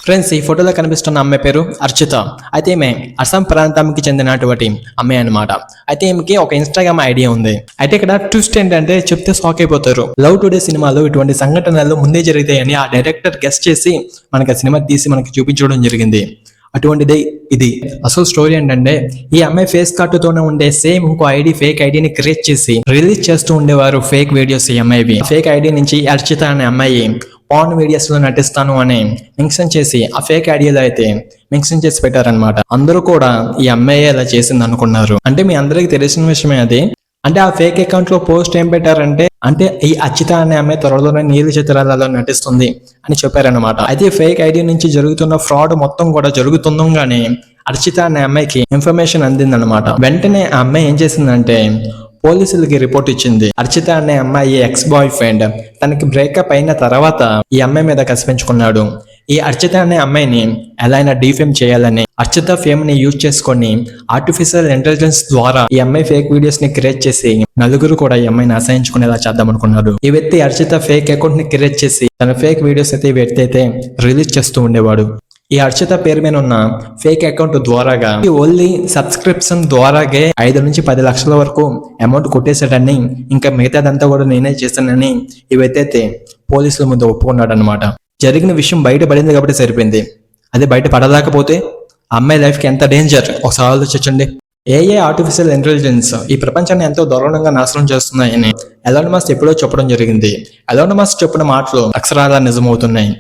Friends, ఈ ఫోటోలో కనిపిస్తున్న అమ్మాయి పేరు అర్చిత. అయితే ఈమె అస్సాం ప్రాంతానికి చెందినటువంటి అమ్మాయి అన్నమాట. అయితే ఈమెకి ఒక ఇన్స్టాగ్రామ్ ఐడియా ఉంది. అయితే ఇక్కడ ట్విస్ట్ ఏంటంటే చెప్తే షాక్ అయిపోతారు. లవ్ టుడే సినిమాలో ఇటువంటి సంఘటనలు ముందే జరుగుతాయని ఆ డైరెక్టర్ గెస్ట్ చేసి మనకి ఆ సినిమా తీసి మనకి చూపించడం జరిగింది. అటువంటిదే ఇది. అసలు స్టోరీ ఏంటంటే ఈ అమ్మాయి ఫేస్ తోనే ఉండే సేమ్ ఇంకో ఫేక్ ఐడిని క్రియేట్ చేసి రిలీజ్ చేస్తూ ఉండేవారు ఫేక్ వీడియోస్. ఈ అమ్మాయి ఫేక్ ఐడి నుంచి అర్చిత అనే అమ్మాయి పాన్ వీడియోస్ లో నటిస్తాను అని మెన్షన్ చేసి ఆ ఫేక్ ఐడియాలో అయితే మెన్షన్ చేసి పెట్టారనమాట. అందరూ కూడా ఈ అమ్మాయి ఇలా చేసింది అనుకున్నారు. అంటే మీ అందరికి తెలిసిన విషయమే అది. అంటే ఆ ఫేక్ అకౌంట్ లో పోస్ట్ ఏం పెట్టారంటే ఈ అర్చిత అనే అమ్మాయి త్వరలోనే నీలి చిత్రాలలో నటిస్తుంది అని చెప్పారనమాట. అయితే ఫేక్ ఐడి నుంచి జరుగుతున్న ఫ్రాడ్ మొత్తం కూడా జరుగుతుండగానే అర్చిత అనే అమ్మాయికి ఇన్ఫర్మేషన్ అందిందనమాట. వెంటనే ఆ అమ్మాయి ఏం చేసిందంటే పోలీసులకి రిపోర్ట్ ఇచ్చింది. అర్చిత అనే అమ్మాయి ఎక్స్ బాయ్ ఫ్రెండ్ తనకి బ్రేకప్ అయిన తర్వాత ఈ అమ్మాయి మీద కసి పెంచుకున్నాడు. ఈ అర్చిత అనే అమ్మాయిని ఎలా అయినా డీఫేమ్ చేయాలని అర్చిత ఫేమ్ ని యూజ్ చేసుకొని ఆర్టిఫిషియల్ ఇంటెలిజెన్స్ ద్వారా ఈ అమ్మాయి ఫేక్ వీడియోస్ ని క్రియేట్ చేసి నలుగురు కూడా ఈ అమ్మాయిని అసహించుకునేలా చేద్దాం అనుకున్నాడు. ఈ వ్యక్తి అర్చిత ఫేక్ అకౌంట్ ని క్రియేట్ చేసి తన ఫేక్ వీడియోస్ అయితే ఈ వ్యక్తి అయితే రిలీజ్ చేస్తూ ఉండేవాడు. ఈ అర్చిత పేరు మీద ఉన్న ఫేక్ అకౌంట్ ద్వారాగా ఓన్లీ సబ్స్క్రిప్షన్ ద్వారాగే 5 నుంచి 10 లక్షల వరకు అమౌంట్ కొట్టేశాడని, ఇంకా మిగతాదంతా కూడా నేనే చేశానని ఈ వ్యక్తి అయితే పోలీసుల ముందు ఒప్పుకున్నాడు అనమాట. జరిగిన విషయం బయటపడింది కాబట్టి సరిపోయింది. అదే బయట పడలేకపోతే అమ్మాయి లైఫ్ కి ఎంత డేంజర్ ఒకసారి ఆలోచించండి. ఆర్టిఫిషియల్ ఇంటెలిజెన్స్ ఈ ప్రపంచాన్ని ఎంతో దారుణంగా నాశనం చేస్తున్నాయని ఎలాన్ మస్క్ ఎప్పుడో చెప్పడం జరిగింది. ఎలాన్ మస్క్ చెప్పిన మాటలు అక్షరాలా నిజమవుతున్నాయి.